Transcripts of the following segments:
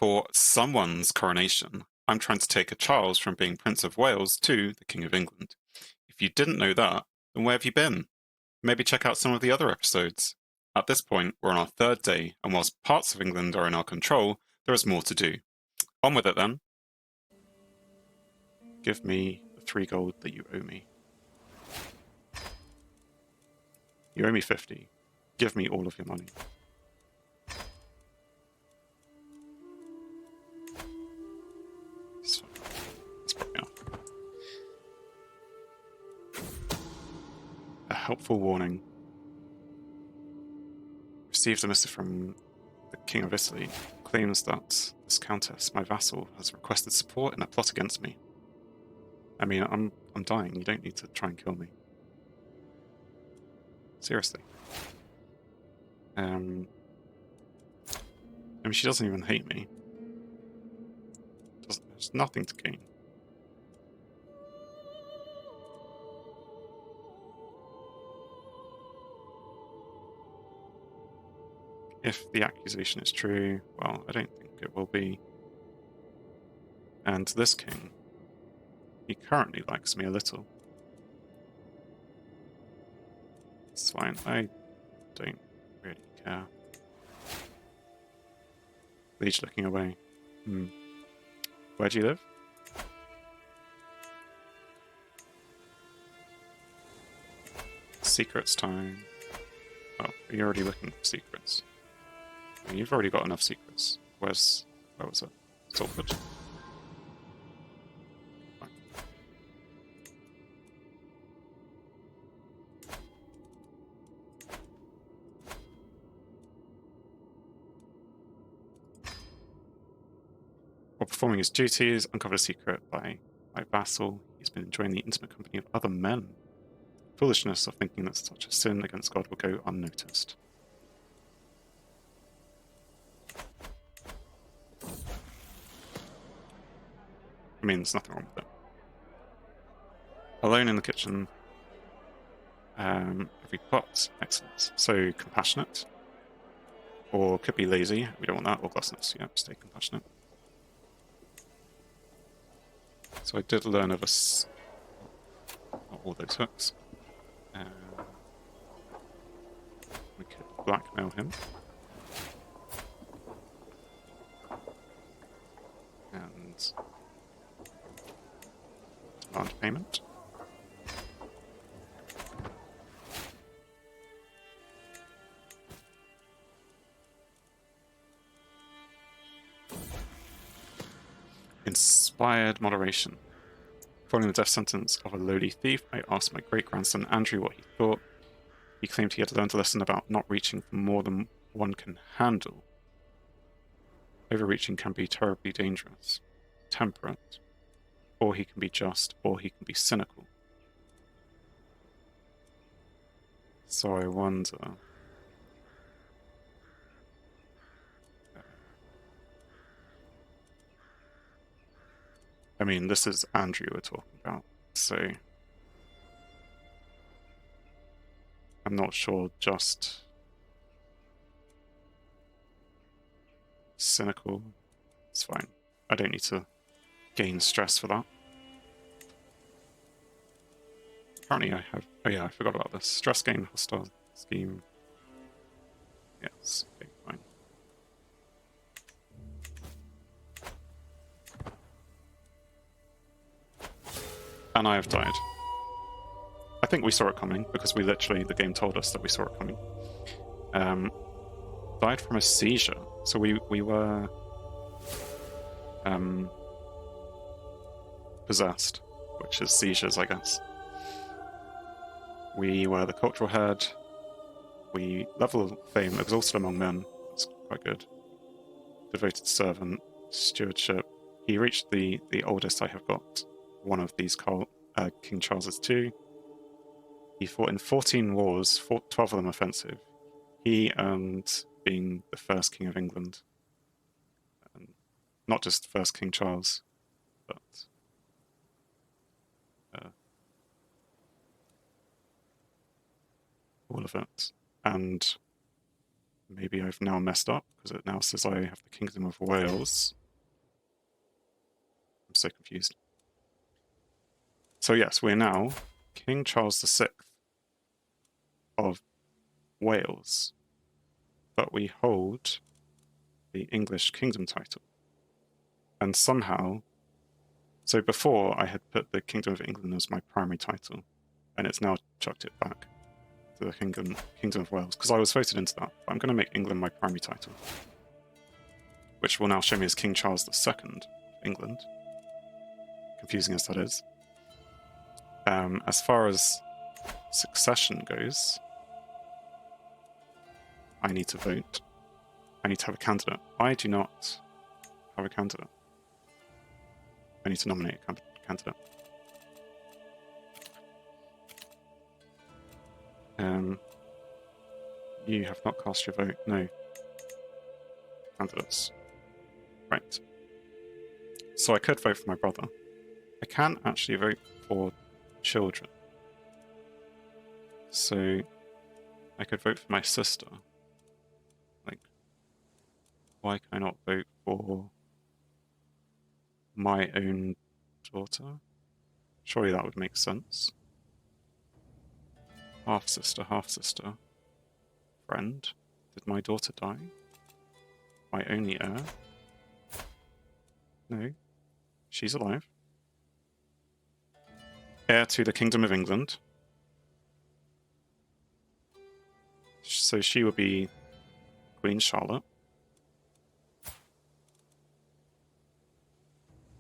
For someone's coronation, I'm trying to take a Charles from being Prince of Wales to the King of England. If you didn't know that, then where have you been? Maybe check out some of the other episodes. At this point, we're on our third day, and whilst parts of England are in our control, there is more to do. On with it then. Give me the 3 gold that you owe me. You owe me 50. Give me all of your money. So, that's probably enough. A helpful warning. Received a missive from the King of Italy. Claims that this countess, my vassal, has requested support in a plot against me. I mean, I'm dying. You don't need to try and kill me. Seriously. I mean, she doesn't even hate me. There's nothing to gain. If the accusation is true, well, I don't think it will be. And this king, he currently likes me a little. It's fine, I don't really care. Liege looking away. Where do you live? Secrets time. Oh, you're already looking for secrets. I mean, you've already got enough secrets. Where was it? Salford? Fine. While performing his duties, uncovered a secret by my vassal. He's been enjoying the intimate company of other men. Foolishness of thinking that such a sin against God will go unnoticed. I mean, there's nothing wrong with it. Alone in the kitchen. Every pot. Excellent. So, compassionate. Or could be lazy. We don't want that. Or gluttonous. Yeah, stay compassionate. So I did learn of not all those hooks. We could blackmail him. And demand payment. Inspired moderation. Following the death sentence of a lowly thief, I asked my great-grandson Andrew what he thought. He claimed he had learned a lesson about not reaching for more than one can handle. Overreaching can be terribly dangerous, temperate, or he can be just, or he can be cynical. So I wonder... I mean, this is Andrew we're talking about, so... I'm not sure just... cynical. It's fine. I don't need to gain stress for that. Apparently I have... Oh yeah, I forgot about this. Stress gain, hostile scheme. Yes, okay, fine. And I have died. I think we saw it coming, because we literally, the game told us that we saw it coming. Died from a seizure. So we were... possessed, which is seizures, I guess. We were the cultural head. We level fame, exalted among men. That's quite good. Devoted servant, stewardship. He reached the oldest I have got. One of these King Charles's II. He fought in 14 wars, 12 of them offensive. He earned being the first King of England. Not just first King Charles, but all of it. And maybe I've now messed up, because it now says I have the Kingdom of Wales. I'm so confused. So yes, we're now King Charles VI of Wales, but we hold the English kingdom title. And somehow, so before I had put the Kingdom of England as my primary title, and it's now chucked it back to the Kingdom of Wales, because I was voted into that. But I'm going to make England my primary title, which will now show me as King Charles II of England. Confusing as that is. As far as succession goes, I need to vote. I need to have a candidate. I do not have a candidate. I need to nominate a candidate. You have not cast your vote. No. Candidates. Right. So I could vote for my brother. I can actually vote for children. So I could vote for my sister. Like, why can I not vote for my own daughter? Surely that would make sense. Half sister, friend. Did my daughter die? My only heir? No. She's alive. Heir to the Kingdom of England. So she would be Queen Charlotte.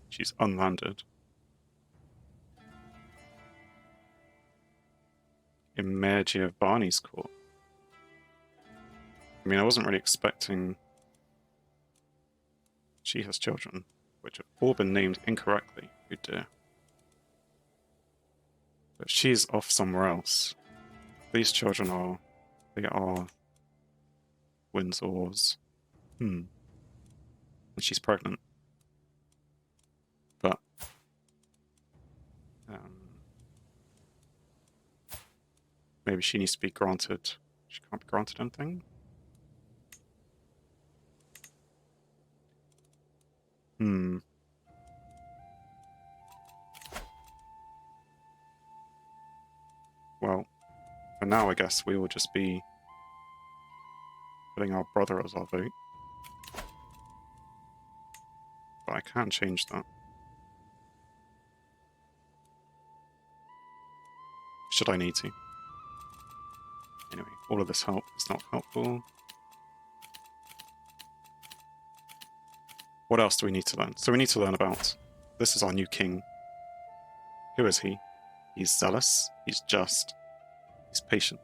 She's unlanded. In Mayor Giovanni's court. I mean, I wasn't really expecting... She has children, which have all been named incorrectly. Oh dear. But she's off somewhere else. These children are... They are... Windsors. And she's pregnant. But... maybe she needs to be granted... She can't be granted anything? Well, for now I guess we will just be putting our brother as our vote. But I can change that. Should I need to. Anyway, all of this help is not helpful. What else do we need to learn? So we need to learn about... This is our new king. Who is he? He's zealous, he's just, he's patient.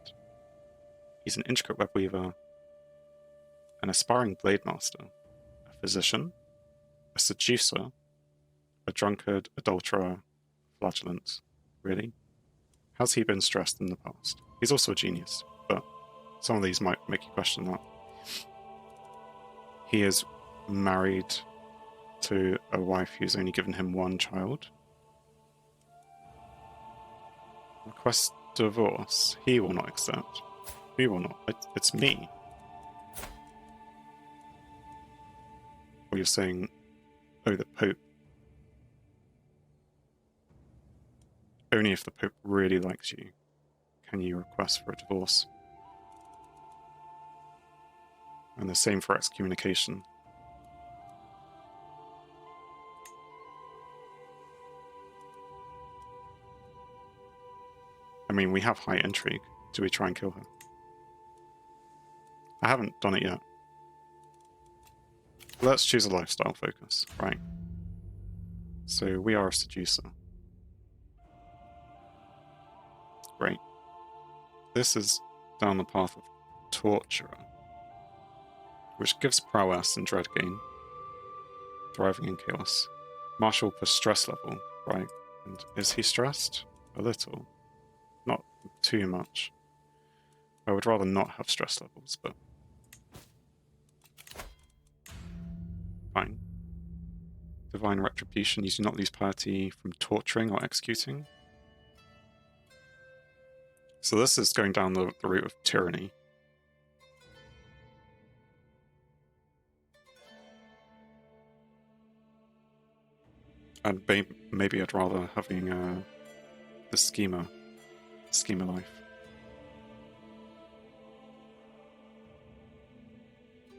He's an intricate web weaver, an aspiring blade master, a physician, a seducer, a drunkard, adulterer, flagellant. Really? Has he been stressed in the past? He's also a genius, but some of these might make you question that. He is married to a wife who's only given him one child. Request divorce. He will not accept. He will not. It's me. Or you're saying, oh, the Pope. Only if the Pope really likes you can you request for a divorce. And the same for excommunication. I mean, we have high intrigue. Do we try and kill her? I haven't done it yet. Let's choose a lifestyle focus, right? So we are a seducer. Great. This is down the path of torturer, which gives prowess and dread gain, thriving in chaos. Marshal per stress level, right? And is he stressed? A little. Not too much. I would rather not have stress levels, but fine. Divine retribution, you do not lose piety from torturing or executing. So this is going down the route of tyranny. And maybe I'd rather having the schemer life.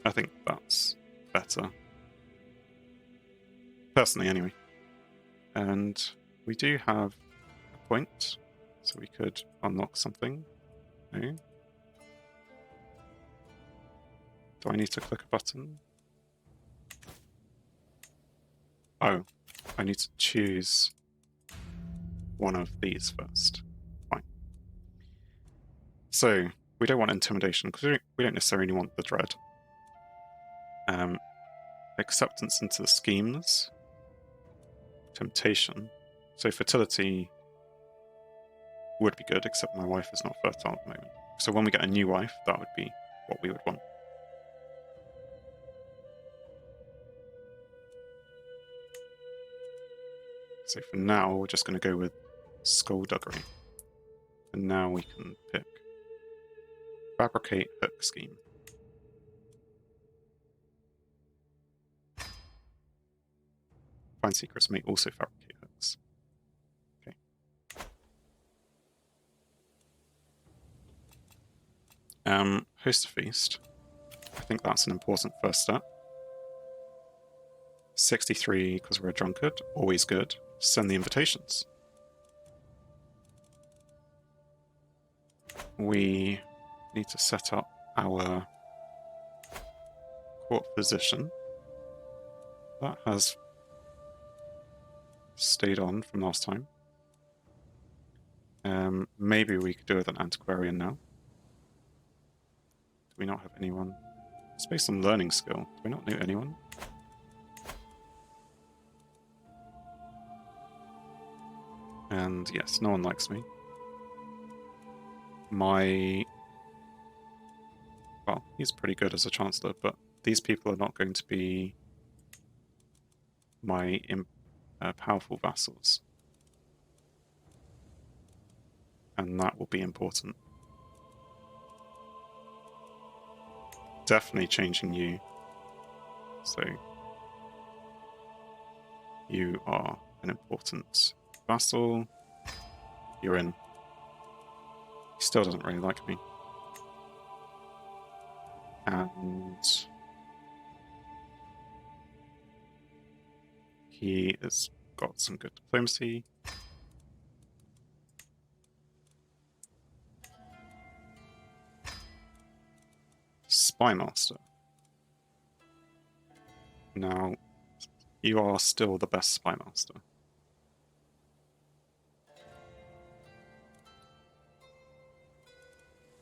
I think that's better. Personally, anyway. And we do have a point, so we could unlock something. No? Do I need to click a button? Oh, I need to choose one of these first. Fine. So, we don't want intimidation, because we don't necessarily want the dread. Acceptance into the schemes. Temptation. So fertility would be good, except my wife is not fertile at the moment. So when we get a new wife, that would be what we would want. So for now, we're just going to go with skullduggery. And now we can pick fabricate hook scheme. Find secrets may also fabricate hooks. Okay. Host a feast. I think that's an important first step. 63 because we're a drunkard, always good. Send the invitations. We need to set up our court physician. That has stayed on from last time. Maybe we could do with an antiquarian now. Do we not have anyone? It's based on learning skill. Do we not know anyone? And yes, no one likes me. Well, he's pretty good as a chancellor, but these people are not going to be my powerful vassals. And that will be important. Definitely changing you. So you are an important vassal. You're in. He still doesn't really like me. And he has got some good diplomacy. Spymaster. Now, you are still the best spymaster.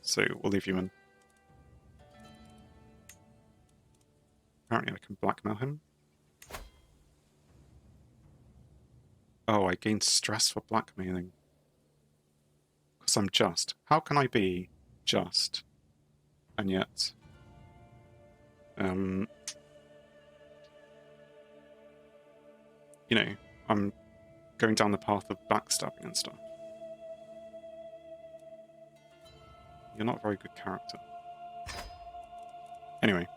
So we'll leave you in. Apparently I can blackmail him. Oh, I gained stress for blackmailing. Because I'm just. How can I be just? And yet... you know, I'm going down the path of backstabbing and stuff. You're not a very good character. Anyway.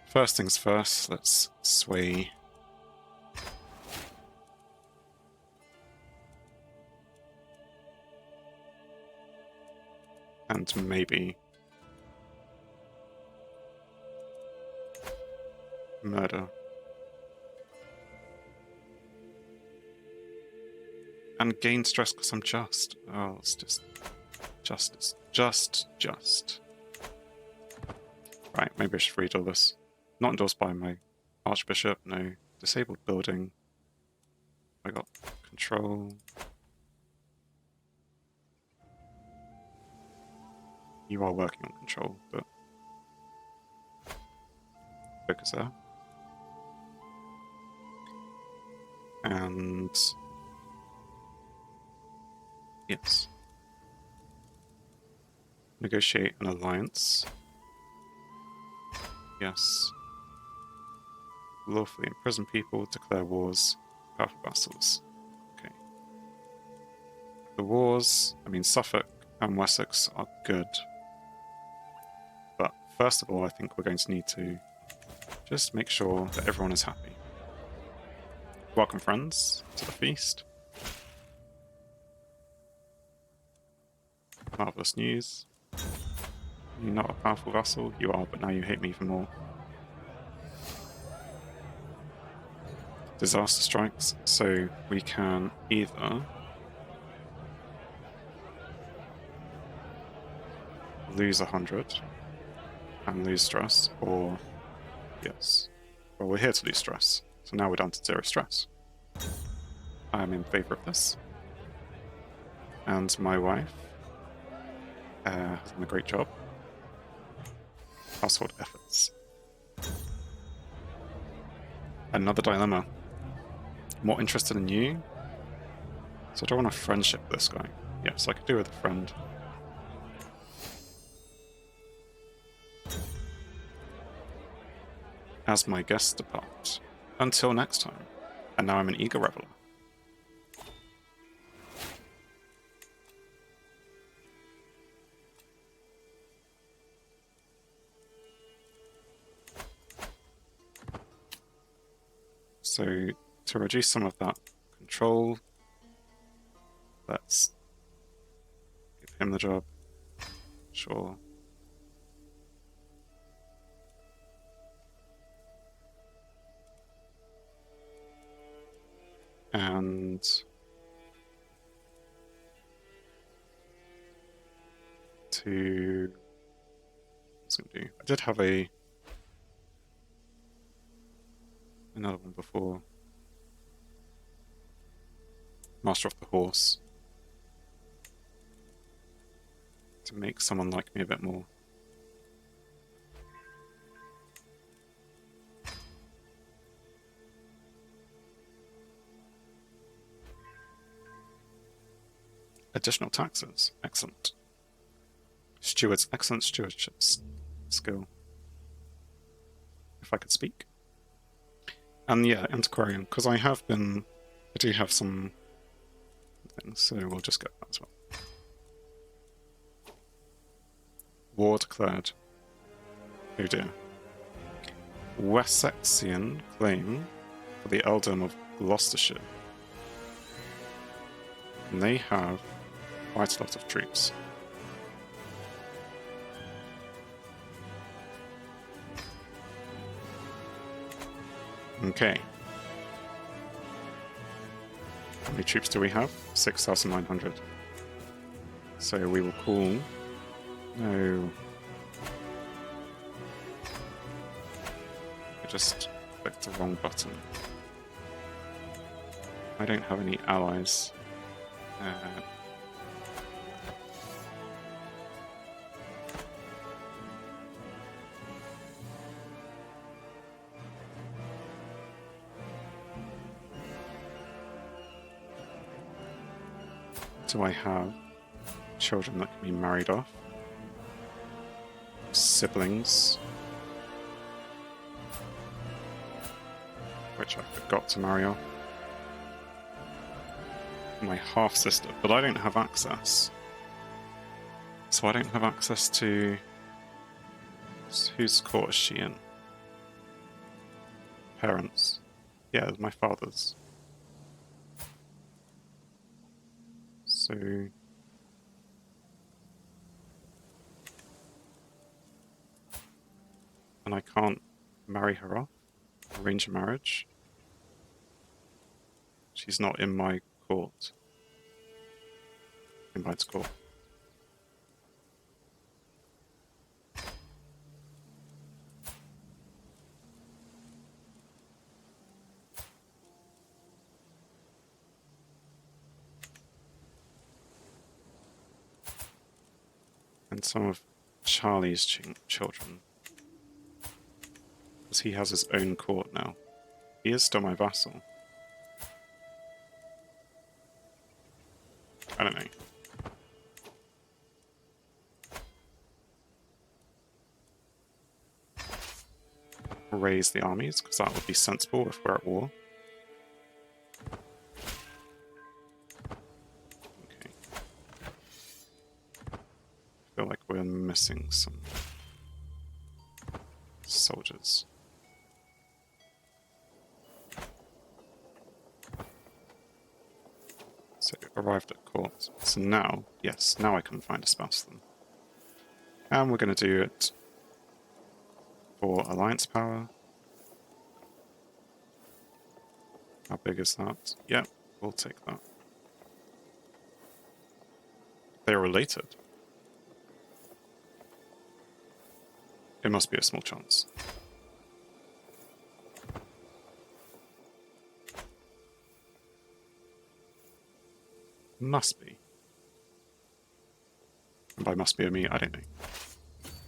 First things first, let's sway. And maybe murder. And gain stress because I'm just. Oh, it's just justice. Just. Right, maybe I should read all this. Not endorsed by my Archbishop, no. Disabled building. I got control. You are working on control, but focus there. And yes. Negotiate an alliance. Yes. Lawfully imprison people, declare wars, powerful vassals. Okay. The wars, I mean, Suffolk and Wessex are good. But first of all, I think we're going to need to just make sure that everyone is happy. Welcome, friends, to the feast. Marvelous news. You're not a powerful vassal? You are, but now you hate me even more. Disaster strikes, so we can either lose 100 and lose stress, or yes. Well, we're here to lose stress, so now we're down to 0 stress. I'm in favour of this. And my wife has done a great job. Household efforts. Another dilemma. More interested in you. So I don't want to friendship this guy. Yes, I could do with a friend. As my guests depart. Until next time. And now I'm an eager reveler. So to reduce some of that control, let's give him the job. Sure. And to what's it gonna do? I did have another one before. Master of the Horse. To make someone like me a bit more. Additional taxes. Excellent. Stewards. Excellent stewardship skill. If I could speak. And yeah, antiquarian, because I do have some things, so we'll just get that as well. War declared. Oh dear. Wessexian claim for the earldom of Gloucestershire. And they have quite a lot of troops. Okay. How many troops do we have? 6,900. So we will call... No. I just clicked the wrong button. I don't have any allies. Do I have children that can be married off? Siblings? Which I forgot to marry off. My half-sister, but I don't have access. So I don't have access to... Whose court is she in? Parents. Yeah, my father's. So... And I can't marry her off? Arrange a marriage? She's not in my court. Invites court. And some of Charlie's children. Because he has his own court now. He is still my vassal. I don't know. Raise the armies, because that would be sensible if we're at war. Okay. I feel like we're missing some soldiers. So arrived at court. So now, yes, now I can find a spouse for them. And we're going to do it for alliance power. How big is that? Yeah, we'll take that. They're related. It must be a small chance. Must be. And by must be, I mean, I don't know.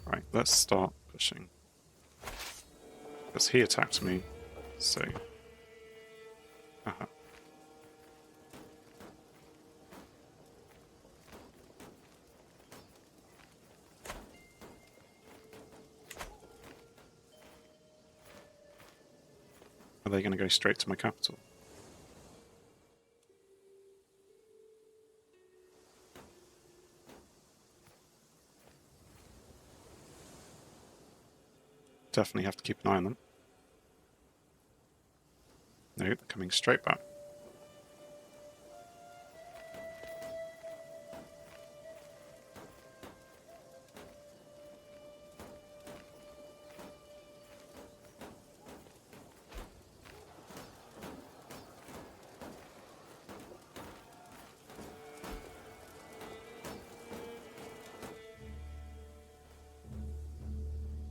Right, let's start pushing. Because he attacked me, so... Aha. Are they going to go straight to my capital? Definitely have to keep an eye on them. No, they're coming straight back.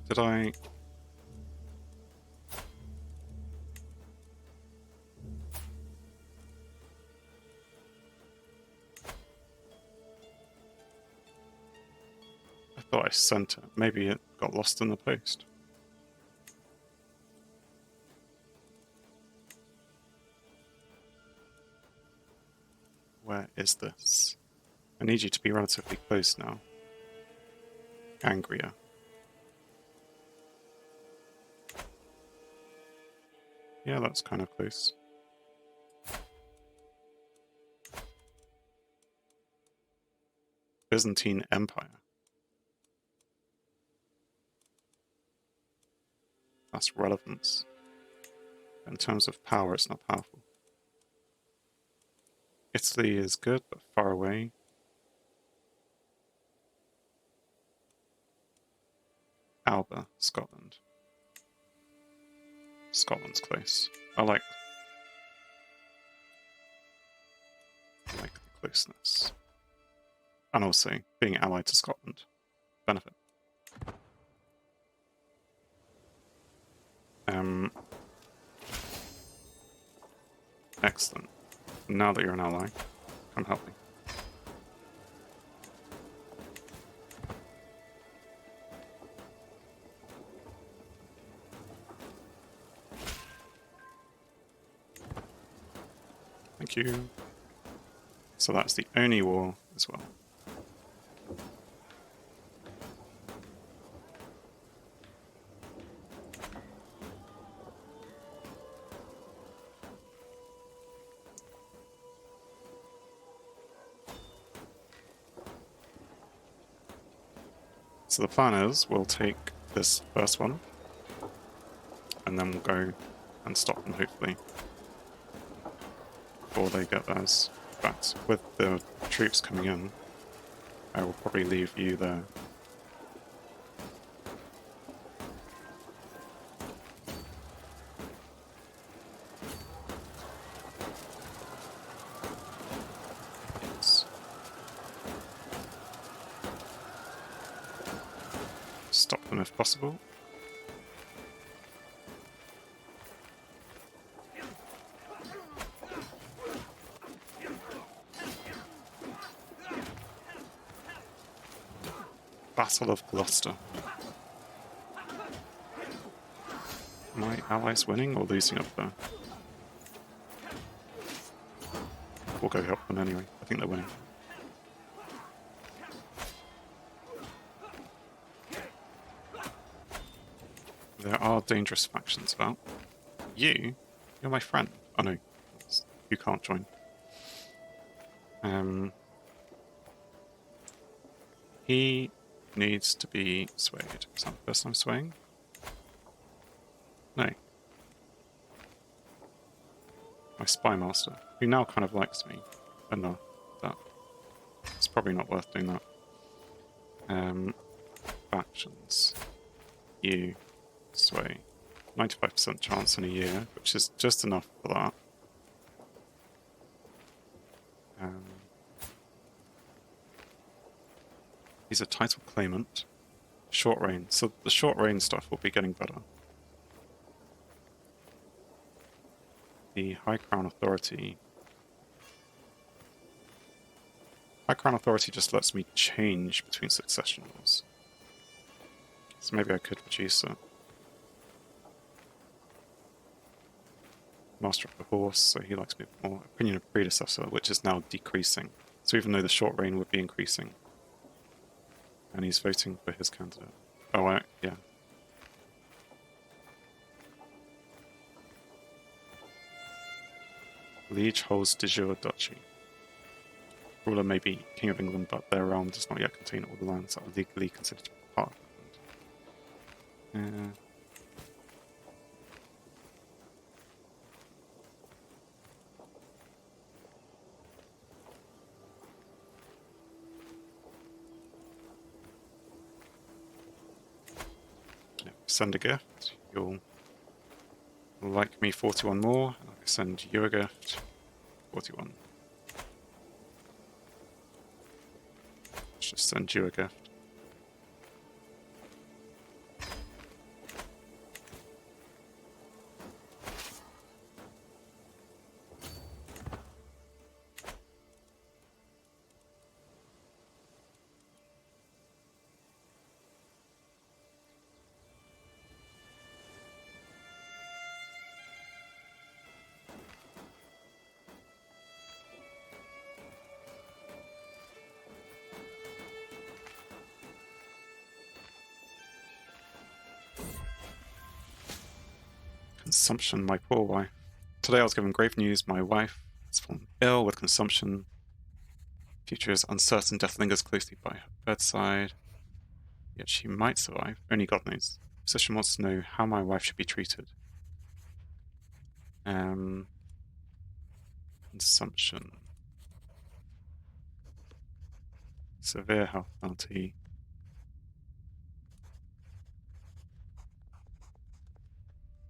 Did I... I thought I sent it. Maybe it got lost in the post. Where is this? I need you to be relatively close now. Angrier. Yeah, that's kind of close. Byzantine Empire. That's relevance. In terms of power, it's not powerful. Italy is good, but far away. Alba, Scotland. Scotland's close. I like the closeness. And also, being allied to Scotland. Benefit. Excellent. Now that you're an ally, come help me. Thank you. So that's the only war as well. So the plan is we'll take this first one and then we'll go and stop them hopefully before they get theirs. But with the troops coming in, I will probably leave you there. Yes. Stop them if possible. Battle of Gloucester. My allies winning or losing up there? We'll go help them anyway. I think they're winning. There are dangerous factions about. You're my friend. Oh no, you can't join. He needs to be swayed. Is that the first time swaying? No. My spy master, who now kind of likes me. enough that it's probably not worth doing that. Factions. You sway. 95% chance in a year, which is just enough for that. He's a title claimant. Short reign. So the short reign stuff will be getting better. The High Crown Authority. High Crown Authority just lets me change between succession laws. So maybe I could reduce it. Master of the Horse, so he likes me more. Opinion of Predecessor, which is now decreasing. So even though the short reign would be increasing. And he's voting for his candidate. Oh, yeah. Liege holds de jure duchy. Ruler may be King of England, but their realm does not yet contain all the lands that are legally considered to be part of England. Send a gift. You'll like me 41 more, and I'll send you a gift. 41. Let's just send you a gift. Consumption, my poor wife. Today I was given grave news. My wife has fallen ill with consumption. Future is uncertain. Death lingers closely by her bedside. Yet she might survive. Only God knows. Physician wants to know how my wife should be treated. Consumption. Severe health penalty.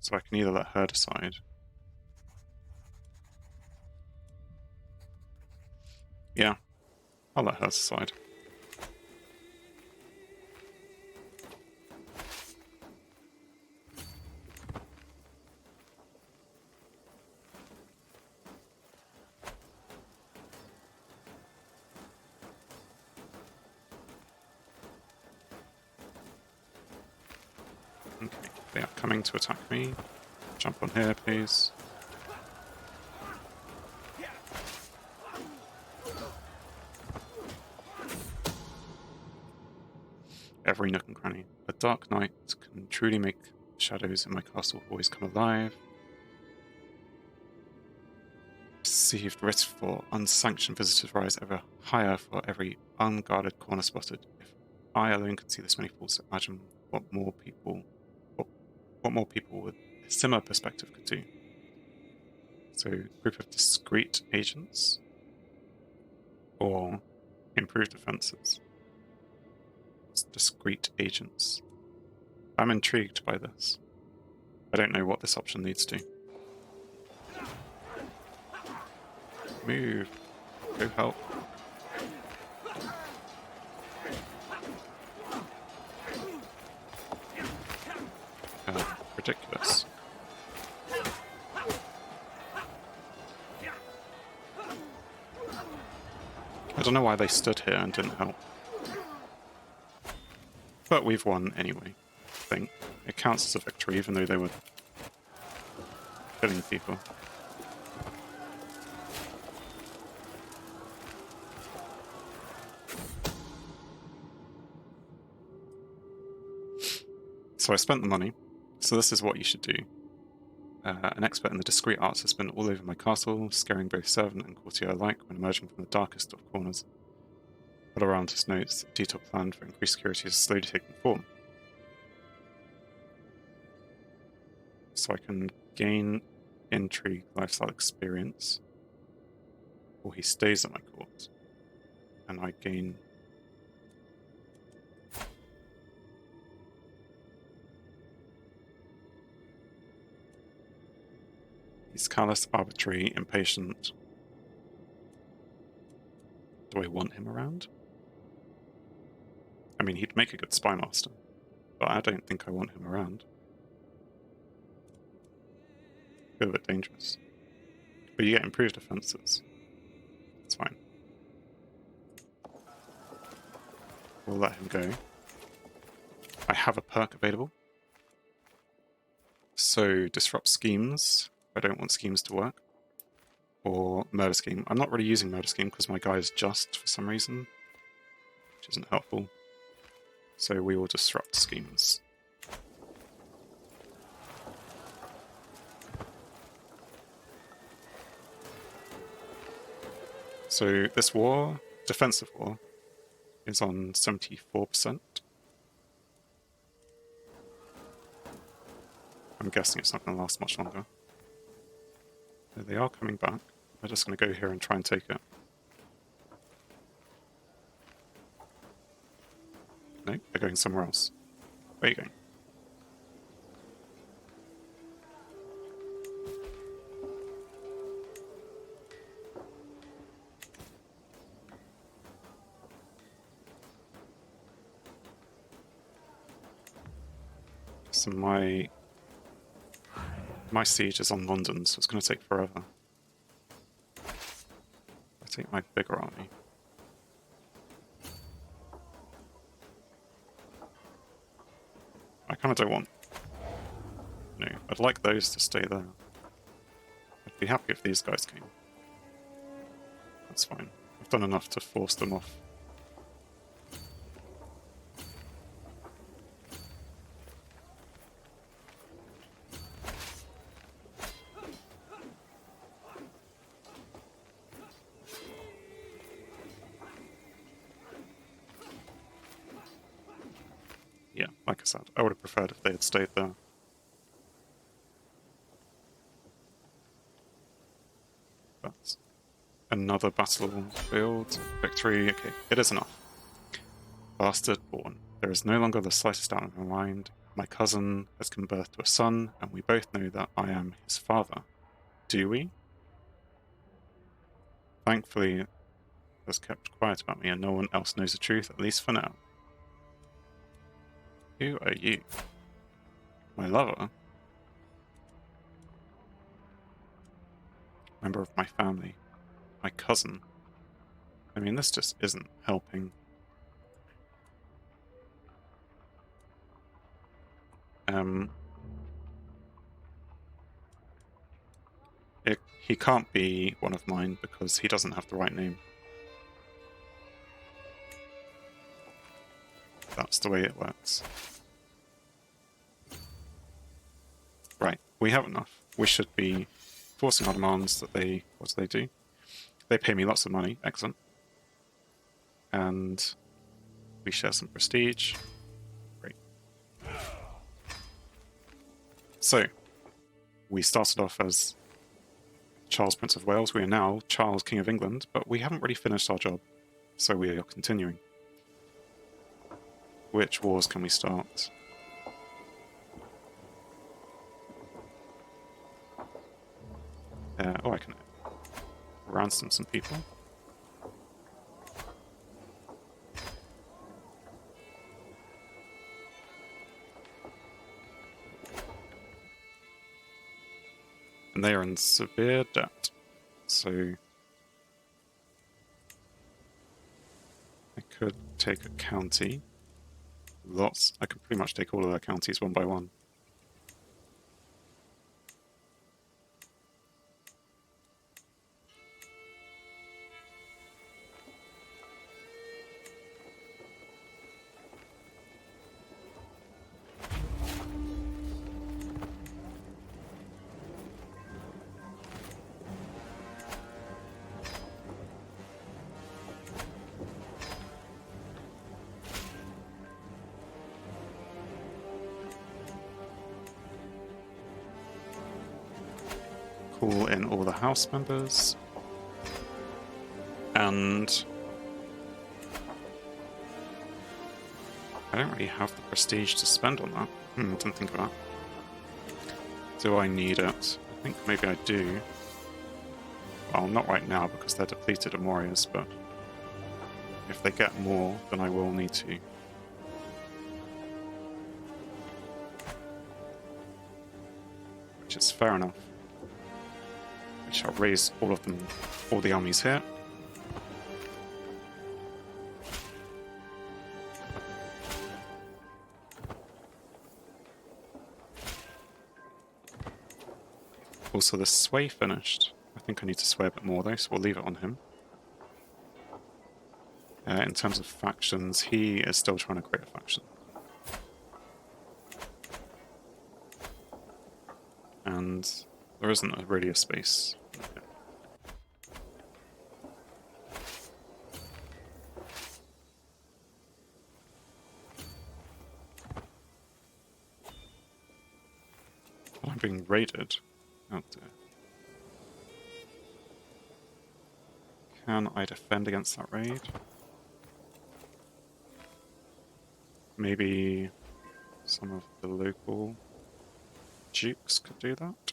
So I can either let her decide. Yeah, I'll let her decide. Okay, they are coming to attack me. Jump on here, please. Every nook and cranny. A dark night can truly make shadows in my castle always come alive. Perceived risk for unsanctioned visitors rise ever higher for every unguarded corner spotted. If I alone could see this many faults, imagine what more people with a similar perspective could do. So, group of discreet agents or improved defenses. Discreet agents. I'm intrigued by this. I don't know what this option leads to. Move. Go help. Ridiculous. I don't know why they stood here and didn't help. But we've won anyway, I think. It counts as a victory, even though they were killing people. So I spent the money. So this is what you should do. An expert in the discreet arts has been all over my castle, scaring both servant and courtier alike when emerging from the darkest of corners. All around his notes, a detailed plan for increased security is slowly taking form. So I can gain intrigue, lifestyle experience. Or he stays at my court. And I gain... He's callous, arbitrary, impatient. Do I want him around? I mean, he'd make a good spy master, but I don't think I want him around. Feel a bit dangerous. But you get improved defenses. It's fine. We'll let him go. I have a perk available. So, disrupt schemes. I don't want schemes to work. Or murder scheme. I'm not really using murder scheme because my guy is just for some reason, which isn't helpful. So we will disrupt schemes. So this war, defensive war, is on 74%. I'm guessing it's not going to last much longer. So they are coming back. We're just going to go here and try and take it. No, they're going somewhere else. Where are you going? So my siege is on London, so it's going to take forever. I take my bigger army. I kind of don't want... No, I'd like those to stay there. I'd be happy if these guys came. That's fine. I've done enough to force them off. Yeah, like I said, I would have preferred if they had stayed there. But another battlefield victory. Okay, it is enough. Bastard born. There is no longer the slightest doubt in my mind. My cousin has given birth to a son, and we both know that I am his father. Do we? Thankfully, he has kept quiet about me, and no one else knows the truth, at least for now. Who are you? My lover? Member of my family. My cousin. I mean, this just isn't helping. He can't be one of mine because he doesn't have the right name. That's the way it works. Right, we have enough. We should be forcing our demands that they... What do they do? They pay me lots of money. Excellent. And we share some prestige. Great. So, we started off as Charles, Prince of Wales. We are now Charles, King of England, but we haven't really finished our job, so we are continuing. Which wars can we start? Oh, I can ransom some people. And they are in severe debt, so I could take a county. Lots. I could pretty much take all of their counties one by one. Call in all the house members. And I don't really have the prestige to spend on that. Didn't think of that. Do I need it? I think maybe I do. Well, not right now because they're depleted of warriors, but if they get more, then I will need to. Which is fair enough. We shall raise all of them, all the armies here. Also, the sway finished. I think I need to sway a bit more though, so we'll leave it on him. In terms of factions, he is still trying to create a faction. And there isn't really a space. I'm being raided. Oh dear. Can I defend against that raid? Maybe some of the local dukes could do that.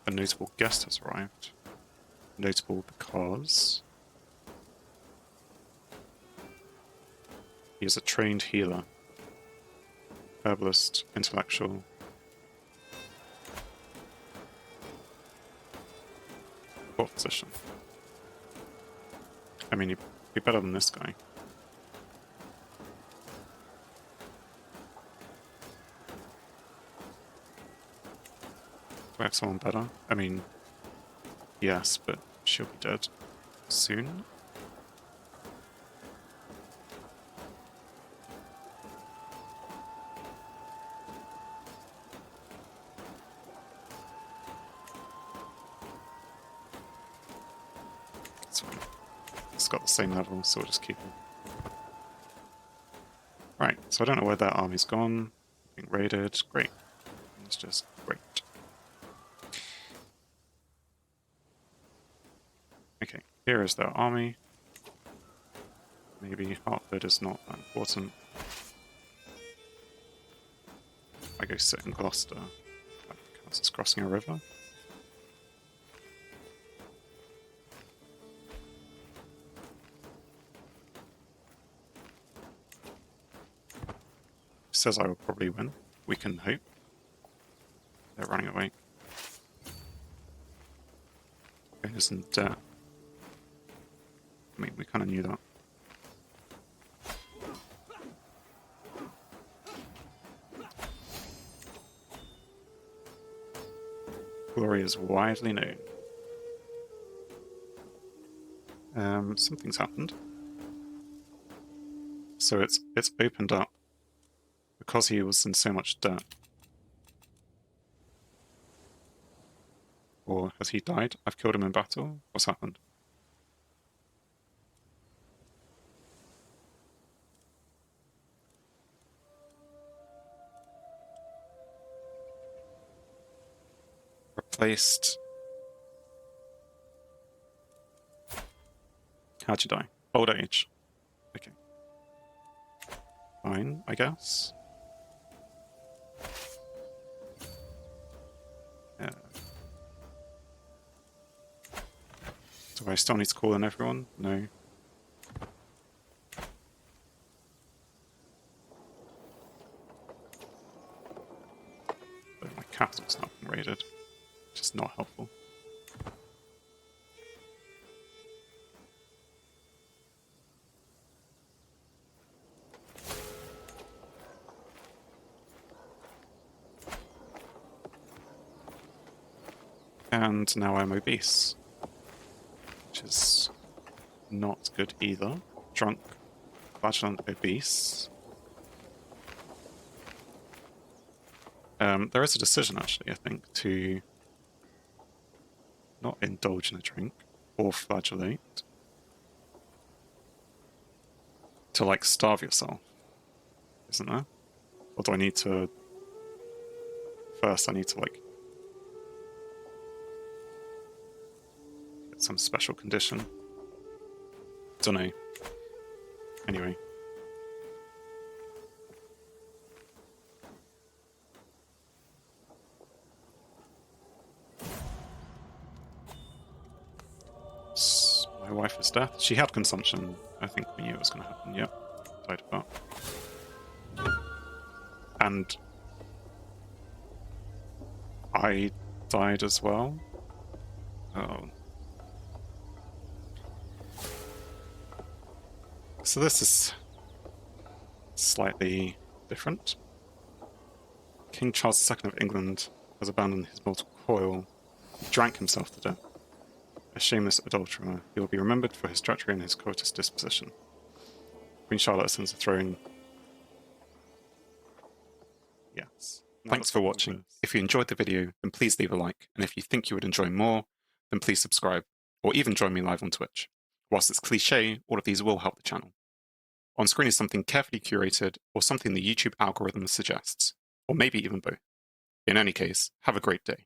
A notable guest has arrived. Notable because he is a trained healer, herbalist, intellectual. Fourth position. I mean, he'd be better than this guy. Do I have someone better? I mean, yes, but she'll be dead soon. It's fine. It's got the same level, so we'll just keep him. Right, so I don't know where that army's gone. Being raided, great. It's just great. Okay, here is their army. Maybe Hartford is not that important. I go sit in Gloucester. That counts as crossing a river. Says I will probably win. We can hope. They're running away. Is in debt. I mean, we kind of knew that. Glory is widely known. Something's happened. So it's opened up because he was in so much debt. Or has he died? I've killed him in battle? What's happened? Replaced. How'd you die? Old age. Okay. Fine, I guess. Do I still need to call in everyone? No. But my castle's not been raided, which is not helpful. And now I'm obese, which is not good either. Drunk, flatulent, obese. There is a decision, actually, I think, to not indulge in a drink or flagellate. To, like, starve yourself, isn't there? Or do I need to... First, I need to, like, some special condition. Don't know. Anyway. My wife is death. She had consumption. I think we knew it was going to happen. Yep. Died of that. And I died as well. Oh. So this is slightly different. King Charles II of England has abandoned his mortal coil. He drank himself to death. A shameless adulterer, he will be remembered for his treachery and his covetous disposition. Queen Charlotte ascends the throne. Yes. Thanks for watching. If you enjoyed the video, then please leave a like, and if you think you would enjoy more, then please subscribe, or even join me live on Twitch. Whilst it's cliche, all of these will help the channel. On screen is something carefully curated, or something the YouTube algorithm suggests, or maybe even both. In any case, have a great day.